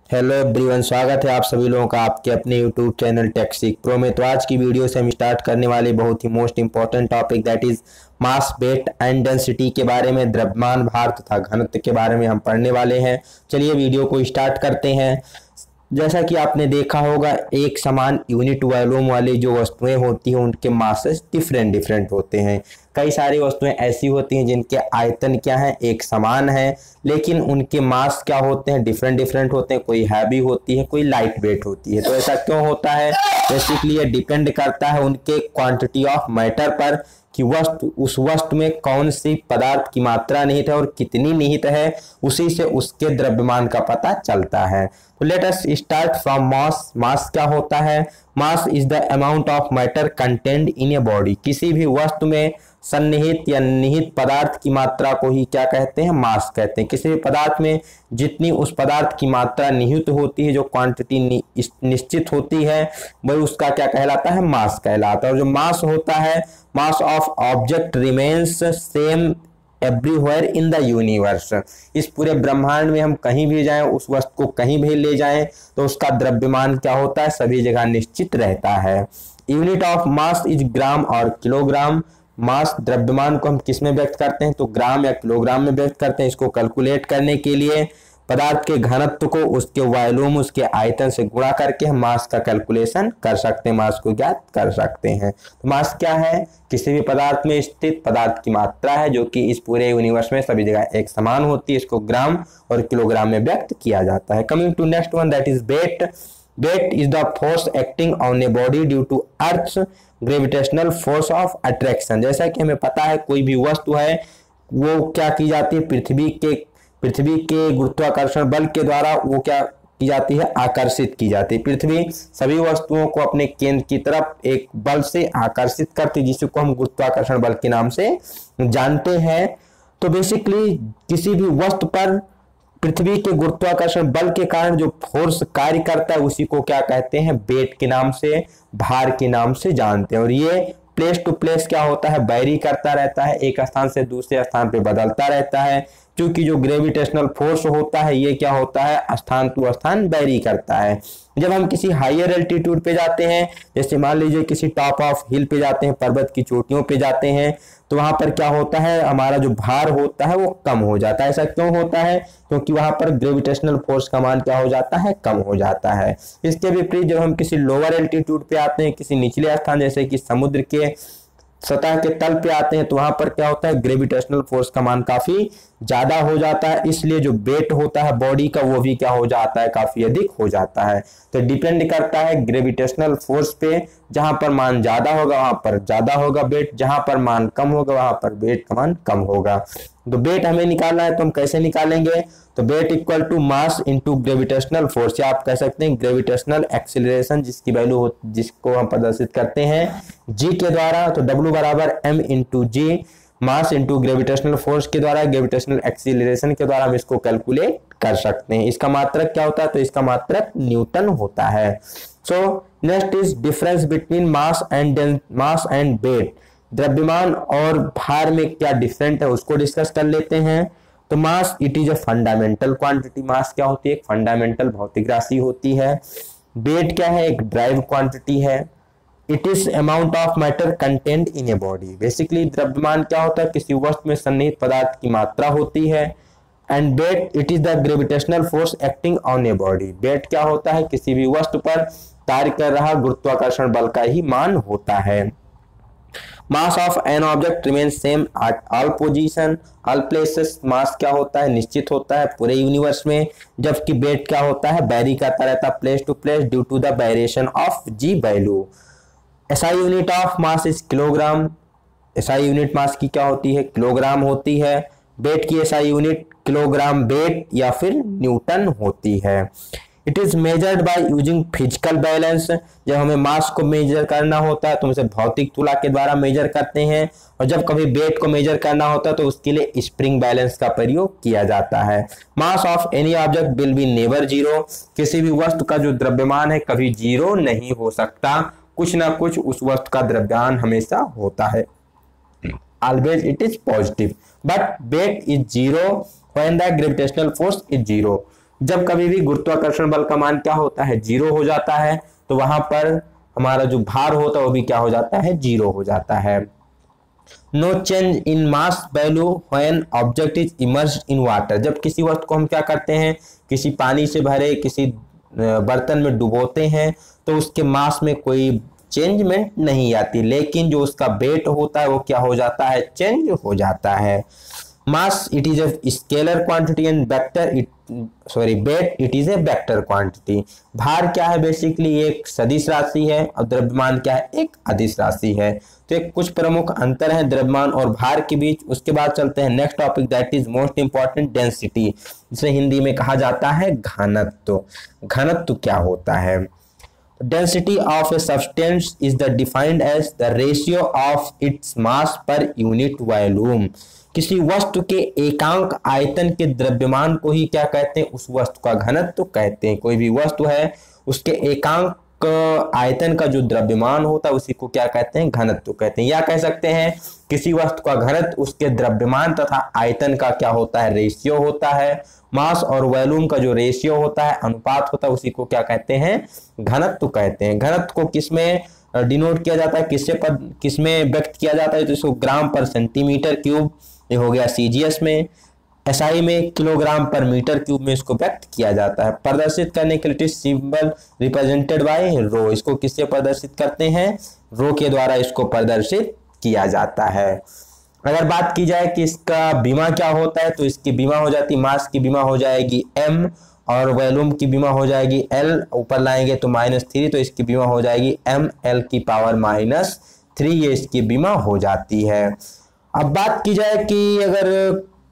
Hello everyone, स्वागत है आप सभी लोगों का आपके अपने यूट्यूब चैनल टेक्सीक प्रो में। तो आज की वीडियो से हम स्टार्ट करने वाले बहुत ही most important topic that is mass, weight and density के बारे में, द्रव्यमान, भार तथा घनत्व के बारे में हम पढ़ने वाले हैं। चलिए वीडियो को स्टार्ट करते हैं। जैसा कि आपने देखा होगा, एक समान यूनिट वॉल्यूम वाली जो वस्तुएं होती हैं उनके मासेस डिफरेंट डिफरेंट होते हैं। कई सारी वस्तुएं ऐसी होती हैं जिनके आयतन क्या है, एक समान है, लेकिन उनके मास क्या होते हैं, डिफरेंट डिफरेंट होते हैं। कोई हैवी होती है, कोई लाइट वेट होती है। तो ऐसा क्यों होता है? बेसिकली ये डिपेंड करता है उनके क्वांटिटी ऑफ मैटर पर कि उस वस्तु में कौन सी पदार्थ की मात्रा निहित है और कितनी निहित है। उसी से उसके द्रव्यमान का पता चलता है। तो लेट अस स्टार्ट फ्रॉम मास। मास क्या होता है? Mass is the amount of matter contained in a body. किसी भी वस्तु में सन्निहित या निहित पदार्थ की मात्रा को ही क्या कहते हैं? मास कहते हैं। किसी भी पदार्थ में जितनी उस पदार्थ की मात्रा निहित होती है, जो क्वांटिटी निश्चित होती है, वही उसका क्या कहलाता है? मास कहलाता है। और जो मास होता है, mass of object remains same everywhere in the universe. इस पूरे ब्रह्मांड में हम कहीं भी जाएं, उस वस्तु को कहीं भी ले जाएं, तो उसका द्रव्यमान क्या होता है? सभी जगह निश्चित रहता है। Unit of mass is gram और किलोग्राम। मास, द्रव्यमान को हम किस में व्यक्त करते हैं? तो ग्राम या किलोग्राम में व्यक्त करते हैं। इसको कैलकुलेट करने के लिए पदार्थ के घनत्व को उसके वॉल्यूम, उसके आयतन से गुणा करके हम मास का कैलकुलेशन कर सकते हैं, मास को ज्ञात कर सकते हैं। तो मास क्या है? किसी भी पदार्थ में स्थित पदार्थ की मात्रा है, जो कि इस पूरे यूनिवर्स में सभी जगह एक समान होती है। इसको ग्राम और किलोग्राम में व्यक्त किया जाता है। Coming to next one, that is weight. Weight is the force acting on a body due to earth's gravitational force of attraction. जैसा कि हमें पता है, कोई भी वस्तु है वो क्या की जाती है? पृथ्वी के गुरुत्वाकर्षण बल के द्वारा वो क्या की जाती है? आकर्षित की जाती है। पृथ्वी सभी वस्तुओं को अपने केंद्र की तरफ एक बल से आकर्षित करती है, जिसको हम गुरुत्वाकर्षण बल के नाम से जानते हैं। तो बेसिकली किसी भी वस्तु पर पृथ्वी के गुरुत्वाकर्षण बल के कारण जो फोर्स कार्य करता है, उसी को क्या कहते हैं? वेट के नाम से, भार के नाम से जानते हैं। और ये प्लेस टू प्लेस क्या होता है? वैरी करता रहता है, एक स्थान से दूसरे स्थान पे बदलता रहता है। क्योंकि जो ग्रेविटेशनल फोर्स होता है, ये क्या होता है? स्थान टू स्थान वैरी करता है। जब हम किसी हायर एल्टीट्यूड पे जाते हैं, जैसे मान लीजिए किसी टॉप ऑफ हिल पे जाते हैं, पर्वत की चोटियों पे जाते हैं, तो वहां पर क्या होता है? हमारा जो भार होता है वो कम हो जाता है। ऐसा क्यों होता है? क्योंकि वहां पर ग्रेविटेशनल फोर्स का मान क्या हो जाता है? कम हो जाता है। इसके विपरीत जब हम किसी लोअर एल्टीट्यूड पे आते हैं, किसी निचले स्थान जैसे कि समुद्र के सतह के तल पे आते हैं, तो वहां पर क्या होता है? ग्रेविटेशनल फोर्स का मान काफी ज्यादा हो जाता है। इसलिए जो वेट होता है बॉडी का, वो भी क्या हो जाता है? काफी अधिक हो जाता है। तो डिपेंड करता है ग्रेविटेशनल फोर्स पे। जहां पर मान ज्यादा होगा वहां पर ज्यादा होगा वेट, जहां पर मान कम होगा वहां पर वेट का मान कम होगा। तो वेट हमें निकालना है, तो हम कैसे निकालेंगे? तो weight equal to mass into gravitational force, या आप कह सकते हैं ग्रेविटेशनल एक्सीलरेशन, जिसकी वैल्यू जिसको हम प्रदर्शित करते हैं जी के द्वारा। तो W बराबर m इंटू जी, मास इंटू ग्रेविटेशनल फोर्स के द्वारा, ग्रेविटेशनल एक्सीलरेशन के द्वारा हम इसको कैलकुलेट कर सकते हैं। इसका मात्रक क्या होता है? तो इसका मात्रक न्यूटन होता है। So next is difference between mass and weight. द्रव्यमान और भार में क्या डिफरेंट है उसको डिस्कस कर लेते हैं। तो mass, it is a fundamental quantity. Mass क्या होती है? एक फंडामेंटल भौतिक राशि होती है। वेट क्या है? एक ड्राइव क्वांटिटी है। It is amount of matter content in a body. Basically द्रव्यमान क्या होता है? किसी वस्तु में सन्निहित पदार्थ की मात्रा होती है। And weight, it is the gravitational force acting on a body. Weight क्या होता है? किसी भी वस्तु पर कार्य कर रहा गुरुत्वाकर्षण बल का ही मान होता है। Mass of an object remain same at all position all places. Mass क्या होता है? निश्चित होता है पूरे यूनिवर्स में, जबकि वेट क्या होता है? वैरी करता रहता है place to place due to the variation of G value. SI unit of mass is kilogram. SI unit mass की क्या होती है? किलोग्राम होती है। वेट की SI यूनिट किलोग्राम वेट या फिर न्यूटन होती है। It is measured by using physical balance. जब हमें मास को मेजर करना होता है तो हम इसे भौतिक तुला के द्वारा मेजर करते हैं, और जब कभी वेट को मेजर करना होता है तो उसके लिए स्प्रिंग बैलेंस का प्रयोग किया जाता है। Mass of any object will be never zero. किसी भी वस्तु का जो द्रव्यमान है कभी जीरो नहीं हो सकता, कुछ ना कुछ उस वस्तु का द्रव्यमान हमेशा होता है। Always it is positive, but weight is zero when the gravitational force is zero. जब कभी भी गुरुत्वाकर्षण बल का मान क्या होता है, 0 हो जाता है, तो वहां पर हमारा जो भार होता है वो भी क्या हो जाता है, 0 हो जाता है। No change in mass value when object is immersed in water. जब किसी वस्तु को हम क्या करते हैं, किसी पानी से भरे किसी बर्तन में डुबोते हैं तो उसके मास में कोई चेंजमेंट नहीं आती, लेकिन जो उसका वेट होता है वो क्या हो जाता है, चेंज हो जाता है। Mass it is a scalar quantity and vector weight it is a vector quantity. भार क्या है, बेसिकली एक सदिश राशि है और द्रव्यमान क्या है, एक अदिश राशि है। तो एक कुछ प्रमुख अंतर है द्रव्यमान और भार के बीच। उसके बाद चलते हैं next topic that is most important, density, जिसे हिंदी में कहा जाता है घनत्व। घनत्व क्या होता है? Density of a substance is the defined as the ratio of its mass per unit volume. किसी वस्तु के एकांक आयतन के द्रव्यमान को ही क्या कहते हैं, उस वस्तु का घनत्व कहते हैं। कोई भी वस्तु है उसके एकांक आयतन का जो द्रव्यमान होता है उसी को क्या कहते हैं, घनत्व कहते हैं। या कह सकते हैं किसी वस्तु का घनत्व उसके द्रव्यमान तथा आयतन का क्या होता है, रेशियो होता है। मास और वॉल्यूम का जो रेशियो होता है, अनुपात होता है, उसी को क्या कहते हैं, घनत्व कहते हैं। घनत्व को किसमें डिनोट किया जाता है, किसमें व्यक्त किया जाता है, तो इसको ग्राम पर सेंटीमीटर क्यूब, ये हो गया सीजीएस में। एसआई में किलोग्राम पर मीटर क्यूब में इसको व्यक्त किया जाता है। प्रदर्शित करने के लिए सिंबल रिप्रेजेंटेड बाय रो, इसको किससे प्रदर्शित करते हैं, रो के द्वारा इसको प्रदर्शित किया जाता है। अगर बात की जाए कि इसका बीमा क्या होता है, तो इसकी बीमा हो जाती है, मास की बीमा हो जाएगी m और वॉल्यूम की बीमा हो जाएगी l, ऊपर लाएंगे तो -3, तो इसकी बीमा हो जाएगी ml की पावर -3, ये इसकी बीमा हो जाती है। अब बात की जाए कि अगर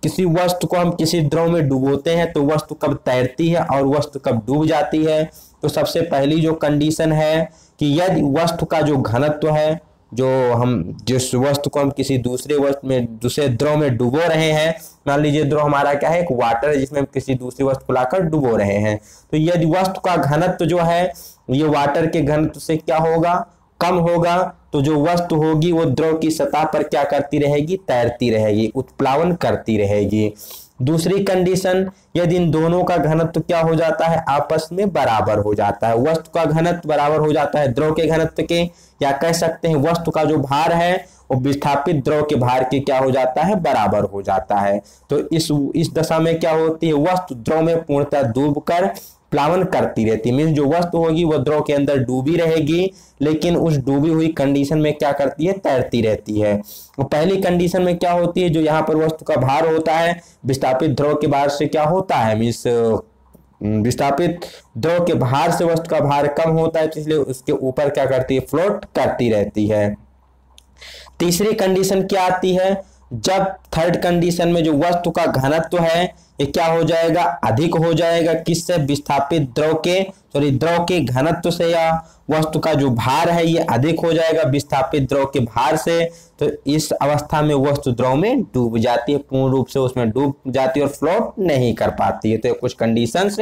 किसी वस्तु को हम किसी द्रव में डुबोते हैं तो वस्तु कब तैरती है और वस्तु कब डूब जाती है, तो सबसे पहली जो कंडीशन है कि यदि वस्तु का जो घनत्व है, जो हम जिस वस्तु को हम किसी दूसरे द्रव में डुबो रहे हैं, मान लीजिए द्रव हमारा क्या है, एक वाटर है जिसमें हम किसी दूसरी वस्तु को लाकर डुबो रहे हैं, तो यदि वस्तु का घनत्व जो है ये वाटर के घनत्व से क्या होगा, कम होगा, तो जो वस्तु होगी वो द्रव की सतह पर क्या करती रहेगी, तैरती रहेगी, उत्प्लावन करती रहेगी। दूसरी कंडीशन, यदि इन दोनों का घनत्व क्या हो जाता है, आपस में बराबर हो जाता है। वस्तु का घनत्व बराबर हो जाता है द्रव के घनत्व के, या कह सकते हैं वस्तु का जो भार है वो विस्थापित द्रव के भार के क्या हो जाता है, बराबर हो जाता है। तो इस दशा में क्या होती है, वस्तु द्रव में पूर्णतः डूबकर प्लावन करती रहती है। मीन्स जो वस्तु होगी वो द्रव के अंदर डूबी रहेगी, लेकिन उस डूबी हुई कंडीशन में क्या करती है, तैरती रहती है। तो पहली कंडीशन में क्या होती है, जो यहाँ पर वस्तु का भार होता है विस्थापित द्रव के भार से क्या होता है, मीन्स विस्थापित द्रव के भार से वस्तु का भार कम होता है, तो इसलिए उसके ऊपर क्या करती है, फ्लोट करती रहती है। तीसरी कंडीशन क्या आती है, जब थर्ड कंडीशन में जो वस्तु का घनत्व है ये क्या हो जाएगा, अधिक हो जाएगा, किससे, विस्थापित द्रव के घनत्व से, या वस्तु का जो भार है ये अधिक हो जाएगा विस्थापित द्रव के भार से, तो इस अवस्था में वस्तु द्रव में डूब जाती है, पूर्ण रूप से उसमें डूब जाती है और फ्लोट नहीं कर पाती है। तो कुछ कंडीशंस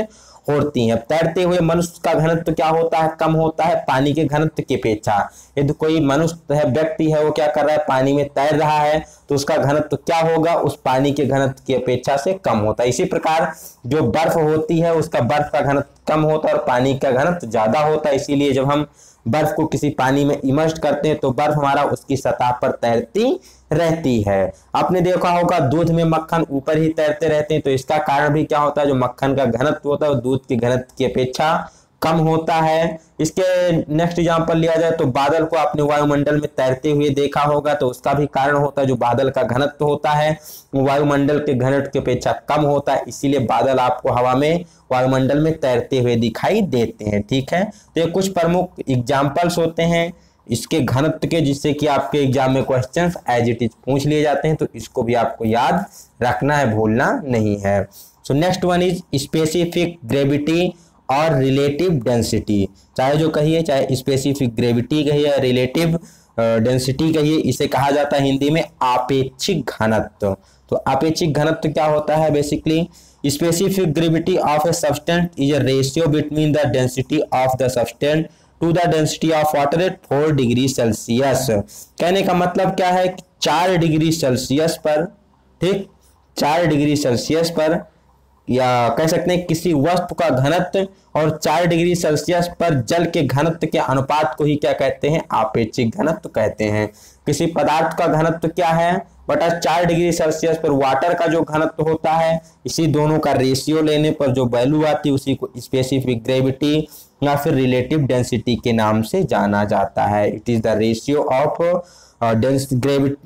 होती हैं। तैरते हुए मनुष्य का घनत्व क्या होता है, कम होता है पानी के घनत्व की अपेक्षा। यदि कोई मनुष्य है, व्यक्ति है, वो क्या कर रहा है, पानी में तैर रहा है, तो उसका घनत्व क्या होगा, उस पानी के घनत्व की अपेक्षा से कम होता है। इसी प्रकार जो बर्फ होती है उसका बर्फ का घनत्व कम होता है और पानी का घनत्व ज्यादा होता है। इसीलिए जब हम बर्फ को किसी पानी में इमर्ज करते हैं तो बर्फ हमारा उसकी सतह पर तैरती रहती है। आपने देखा होगा दूध में मक्खन ऊपर ही तैरते रहते हैं, तो इसका कारण भी क्या होता है, जो मक्खन का घनत्व होता है वो दूध के घनत्व की अपेक्षा कम होता है। इसके नेक्स्ट एग्जांपल लिया जाए तो बादल को आपने वायुमंडल में तैरते हुए देखा होगा, तो उसका भी कारण होता है जो बादल का घनत्व होता है वो वायुमंडल के घनत्व की अपेक्षा कम होता है, इसीलिए बादल आपको हवा में वायुमंडल में तैरते हुए दिखाई देते हैं। ठीक है, तो ये कुछ प्रमुख एग्जाम्पल्स होते हैं इसके घनत्व के, जिससे कि आपके एग्जाम में क्वेश्चंस एज इट इज पूछ लिए जाते हैं, तो इसको भी आपको याद रखना है, भूलना नहीं है। So next one is specific gravity और रिलेटिव डेंसिटी। चाहे जो कहिए, चाहे स्पेसिफिक ग्रेविटी कहिए या रिलेटिव डेंसिटी कहिए, इसे कहा जाता है हिंदी में आपेक्षिक घनत्व। तो आपेक्षिक घनत्व क्या होता है, basically specific gravity of a substance is a ratio between the density of the substance to the density of water at 4 degree Celsius. कहने का मतलब क्या है कि 4 डिग्री सेल्सियस पर, ठीक, 4 डिग्री सेल्सियस पर या कह सकते हैं किसी वस्तु का घनत्व और 4 डिग्री सेल्सियस पर जल के घनत्व के अनुपात को ही क्या कहते हैं, आपेक्षिक घनत्व कहते हैं। किसी पदार्थ का घनत्व क्या है बटा 4 डिग्री सेल्सियस पर वाटर का जो घनत्व होता है, इसी दोनों का रेशियो लेने पर जो वैल्यू आती है उसी को स्पेसिफिक ग्रेविटी या फिर रिलेटिव डेंसिटी के नाम से जाना जाता है। It is the ratio of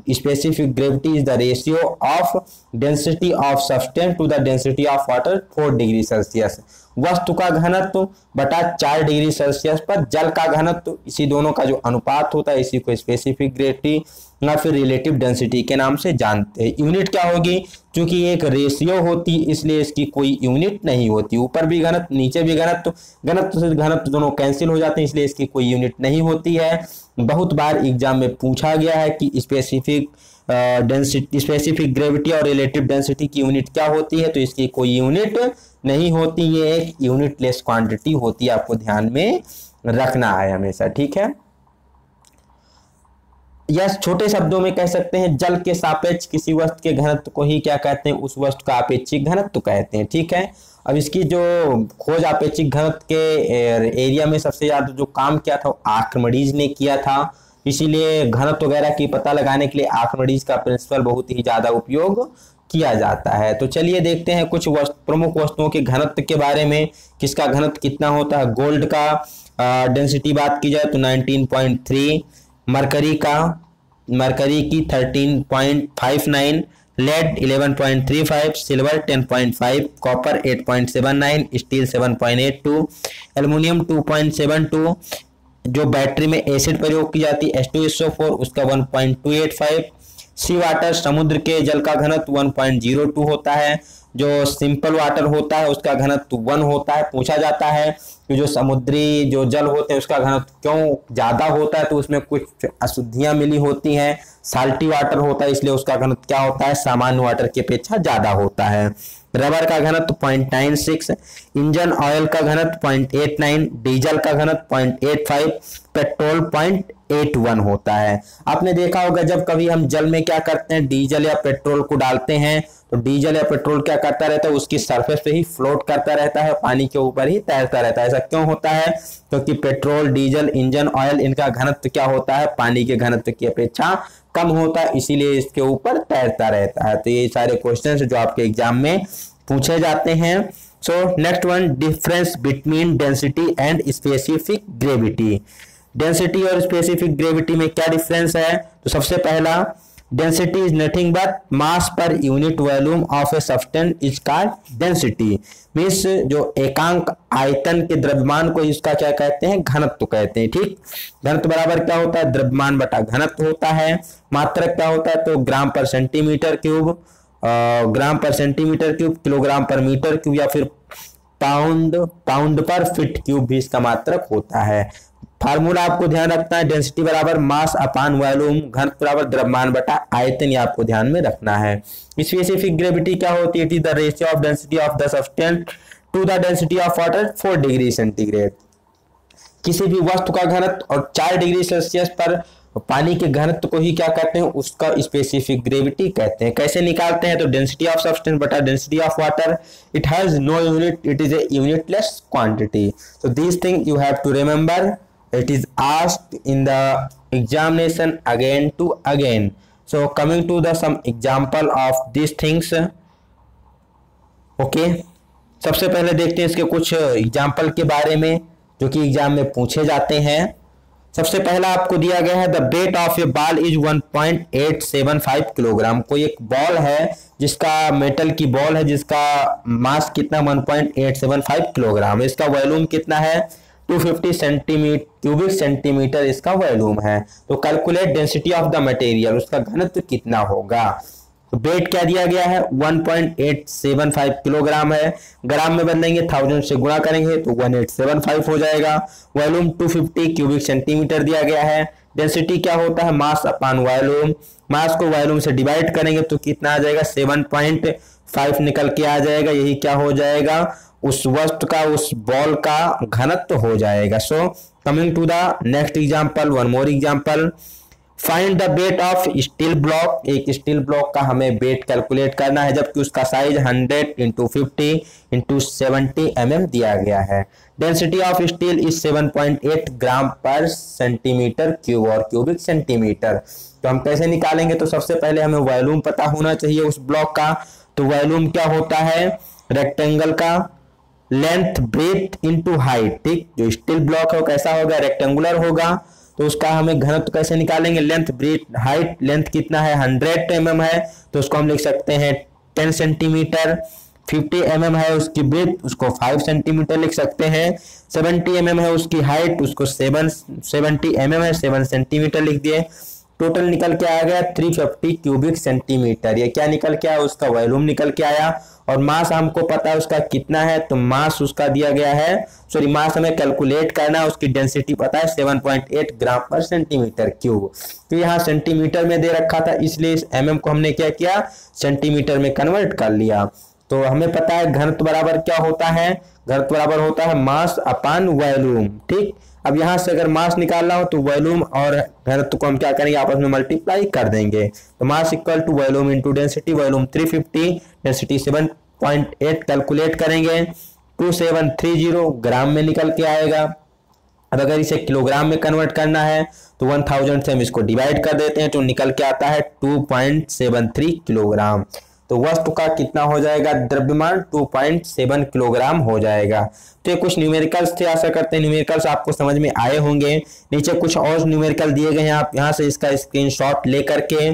specific gravity is the ratio of density of substance to the density of water 4 degree Celsius. वस्तु का घनत्व बटा 4 डिग्री सेल्सियस पर जल का घनत्व, इसी दोनों का जो अनुपात होता है इसी को स्पेसिफिक ग्रेविटी या फिर रिलेटिव डेंसिटी के नाम से जानते हैं। यूनिट क्या होगी, क्योंकि एक रेशियो होती इसलिए इसकी कोई यूनिट नहीं होती। ऊपर भी घनत्व नीचे भी घनत्व, घनत्व से घनत्व दोनों कैंसिल हो जाते हैं इसलिए इसकी कोई यूनिट नहीं होती है। बहुत बार एग्जाम में पूछा गया है कि स्पेसिफिक डेंसिटी, स्पेसिफिक ग्रेविटी और रिलेटिव डेंसिटी की यूनिट क्या होती है, तो इसकी कोई यूनिट नहीं होती, ये एक यूनिटलेस क्वांटिटी होती है, आपको ध्यान में रखना है हमेशा, ठीक है। या छोटे शब्दों में कह सकते हैं जल के सापेक्ष किसी वस्तु के घनत्व को ही क्या कहते हैं, उस वस्तु का आपेक्षिक घनत्व कहते हैं, ठीक है। अब इसकी जो खोज आपेक्षिक घनत्व के एरिया में सबसे ज्यादा जो काम किया था वो आर्किमिडीज ने किया था, इसीलिए घनत्व वगैरह की पता लगाने के लिए आर्किमिडीज का प्रिंसिपल बहुत ही ज्यादा उपयोग किया जाता है। तो चलिए देखते हैं कुछ प्रमुख वस्तुओं के घनत्व के बारे में, किसका घनत्व कितना होता है। गोल्ड का डेंसिटी बात की जाए तो 19.3, मरकरी की 13.59, lead 11.35, silver 10.5, copper 8.79, steel 7.82, aluminium 2.72, जो बैटरी में एसिड प्रयोग की जाती है H2SO4 उसका 1.285, सी वाटर समुद्र के जल का घनत्व 1.02 होता है, जो सिंपल वाटर होता है उसका घनत्व 1 होता है। पूछा जाता है कि जो समुद्री जो जल होते हैं उसका घनत्व क्यों ज्यादा होता है, तो उसमें कुछ अशुद्धियां मिली होती हैं, साल्टी वाटर होता है इसलिए उसका घनत्व क्या होता है, सामान्य वाटर की अपेक्षा ज्यादा होता है। रबर का घनत्व 0.96, इंजन ऑयल का घनत्व 0.89, डीजल का घनत्व 0.85, पेट्रोल 0.81 होता है। आपने देखा होगा जब कभी हम जल में क्या करते हैं, डीजल या पेट्रोल को डालते हैं तो डीजल या पेट्रोल क्या करता रहता है, उसकी सरफेस पे ही फ्लोट करता रहता है, पानी के ऊपर ही तैरता रहता है। ऐसा क्यों होता है, क्योंकि पेट्रोल, डीजल, इंजन ऑयल इनका घनत्व क्या होता है, पानी के घनत्व की अपेक्षा कम होता है, इसीलिए इसके ऊपर तैरता रहता है। तो ये सारे क्वेश्चन जो आपके एग्जाम में पूछे जाते हैं। So next one, difference between density and specific gravity. Density और स्पेसिफिक ग्रेविटी में क्या डिफरेंस है, तो सबसे पहला, density is nothing but mass per unit volume of a substance is called density. Means जो एकांक आयतन के द्रव्यमान को इसका क्या कहते हैं, घनत्व कहते हैं, ठीक। घनत्व बराबर क्या होता है, द्रव्यमान बटा घनत्व होता है। मात्रक क्या होता है, तो ग्राम पर सेंटीमीटर क्यूब, ग्राम पर सेंटीमीटर क्यूब, किलोग्राम पर मीटर क्यूब या फिर पाउंड पर फीट क्यूब भी इसका मात्रक होता है। फार्मूला आपको ध्यान रखना है, डेंसिटी बराबर मास अपान वॉल्यूम, घनत्व बराबर द्रव्यमान बटा आयतन, ये आपको ध्यान में रखना है। स्पेसिफिक ग्रेविटी क्या होती है, it is the ratio of density of the substance to the density of water 4 degree centigrade. किसी भी वस्तु का घनत्व और 4 डिग्री सेल्सियस पर पानी के घनत्व को ही क्या कहते हैं, उसका स्पेसिफिक ग्रेविटी कहते हैं। कैसे निकालते हैं, तो डेंसिटी ऑफ सब्सटेंस बटा density of water, it has no unit, it is a unitless quantity. So this thing you have to remember, it is asked in the examination again to again. So coming to the some example of these things. Okay, सबसे पहले देखते हैं इसके कुछ example के बारे में जो कि एग्जाम में पूछे जाते हैं। सबसे पहला आपको दिया गया है, the weight of A ball is 1.875 kilogram. कोई एक बॉल है जिसका मेटल की बॉल है जिसका मास कितना 1.875 किलोग्राम, इसका वॉल्यूम कितना है 250 सेंटीमीटर क्यूबिक सेंटीमीटर इसका वॉल्यूम है। तो calculate density of the material, उसका घनत्व कितना होगा। तो वेट क्या दिया गया है 1.875 किलोग्राम है, ग्राम में बदलेंगे 1000 से गुणा करेंगे तो 1875 हो जाएगा। वॉल्यूम 250 क्यूबिक सेंटीमीटर दिया गया है। डेंसिटी क्या होता है, मास अपान वॉल्यूम, मास को वॉल्यूम से डिवाइड करेंगे तो कितना आ जाएगा 7.5 निकल के आ जाएगा, यही क्या हो जाएगा उस वस्तु का, उस बॉल का घनत्व हो जाएगा। So coming to the next example, one more example, find the weight of steel block, एक स्टील ब्लॉक का हमें वेट कैलकुलेट करना है जबकि उसका साइज 100 इंटू 50 इंटू 70 mm दिया गया है। डेंसिटी ऑफ स्टील इज 7.8 ग्राम पर सेंटीमीटर क्यूब और क्यूबिक सेंटीमीटर। तो हम कैसे निकालेंगे, तो सबसे पहले हमें वॉल्यूम पता होना चाहिए उस ब्लॉक का। तो वॉल्यूम क्या होता है, रेक्टेंगल का लेंथ ब्रेथ इनटू हाइट। ठीक, जो स्टील ब्लॉक है वो कैसा होगा, रेक्टेंगुलर होगा, तो उसका हमें घनत्व कैसे निकालेंगे, लेंथ ब्रेथ हाइट। लेंथ कितना है 100 mm है, तो उसको हम लिख सकते हैं 10 सेंटीमीटर। 50 mm है उसकी ब्रेथ, उसको 5 सेंटीमीटर लिख सकते हैं। 70 mm है उसकी हाइट, उसको 70 mm है 7 सेंटीमीटर लिख दिए। टोटल निकल के आ गया 350 क्यूबिक सेंटीमीटर। ये क्या निकल के आया, उसका वॉल्यूम निकल के आया। और मास हमको पता है उसका कितना है, तो मास उसका दिया गया है, सॉरी मास हमें कैलकुलेट करना है, उसकी डेंसिटी पता है 7.8 ग्राम पर सेंटीमीटर क्यूब। तो यहाँ सेंटीमीटर में दे रखा था इसलिए इस mm को हमने क्या किया, सेंटीमीटर में कन्वर्ट कर लिया। तो हमें पता है घनत्व बराबर क्या होता है, घनत्व बराबर होता है मास अपॉन वॉल्यूम। ठीक, अब यहाँ से अगर मास निकालना हो तो वॉल्यूम और घनत्व को हम क्या करेंगे, आपस में मल्टीप्लाई कर देंगे। तो mass equal to volume into density, volume 350, density 7.8 calculate करेंगे, 2730 ग्राम में निकल के आएगा। अब अगर इसे किलोग्राम में कन्वर्ट करना है तो 1000 से हम इसको डिवाइड कर देते हैं, तो निकल के आता है 2.73 किलोग्राम। तो वस्तु का कितना हो जाएगा, द्रव्यमान 2.7 किलोग्राम हो जाएगा। तो ये कुछ न्यूमेरिकल्स थे, आशा करते हैं न्यूमेरिकल्स आपको समझ में आए होंगे। नीचे कुछ और न्यूमेरिकल दिए गए हैं, आप यहाँ से इसका स्क्रीनशॉट लेकर के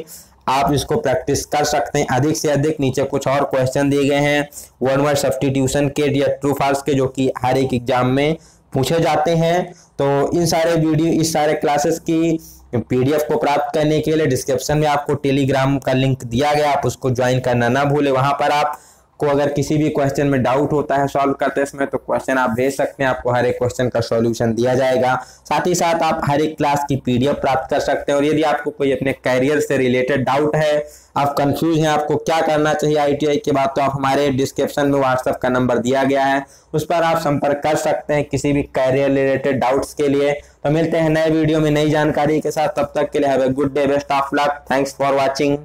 आप इसको प्रैक्टिस कर सकते हैं अधिक से अधिक। नीचे कुछ और क्वेश्चन दिए गए हैं वन वर्ड सब्स्टिट्यूशन के या ट्रू फॉल्स के, जो कि हर एक एग्जाम में पूछे जाते हैं। तो इन सारे वीडियो, इस सारे क्लासेस की पीडीएफ को प्राप्त करने के लिए डिस्क्रिप्शन में आपको टेलीग्राम का लिंक दिया गया, आप उसको ज्वाइन करना ना भूले। वहां पर आपको अगर किसी भी क्वेश्चन में डाउट होता है सॉल्व करते इसमें, तो क्वेश्चन आप भेज सकते हैं, आपको हर एक क्वेश्चन का सॉल्यूशन दिया जाएगा। साथ ही साथ आप हर एक क्लास की पीडीएफ प्राप्त कर सकते हैं। और यदि आपको कोई अपने कैरियर से रिलेटेड डाउट है, आप कंफ्यूज हैं आपको क्या करना चाहिए आईटीआई के बाद, तो आप हमारे डिस्क्रिप्शन में व्हाट्सएप का नंबर दिया गया है, उस पर आप संपर्क कर सकते हैं किसी भी कैरियर रिलेटेड डाउट्स के लिए। तो मिलते हैं नए वीडियो में नई जानकारी के साथ, तब तक के लिए have a good day, best of luck, thanks for watching.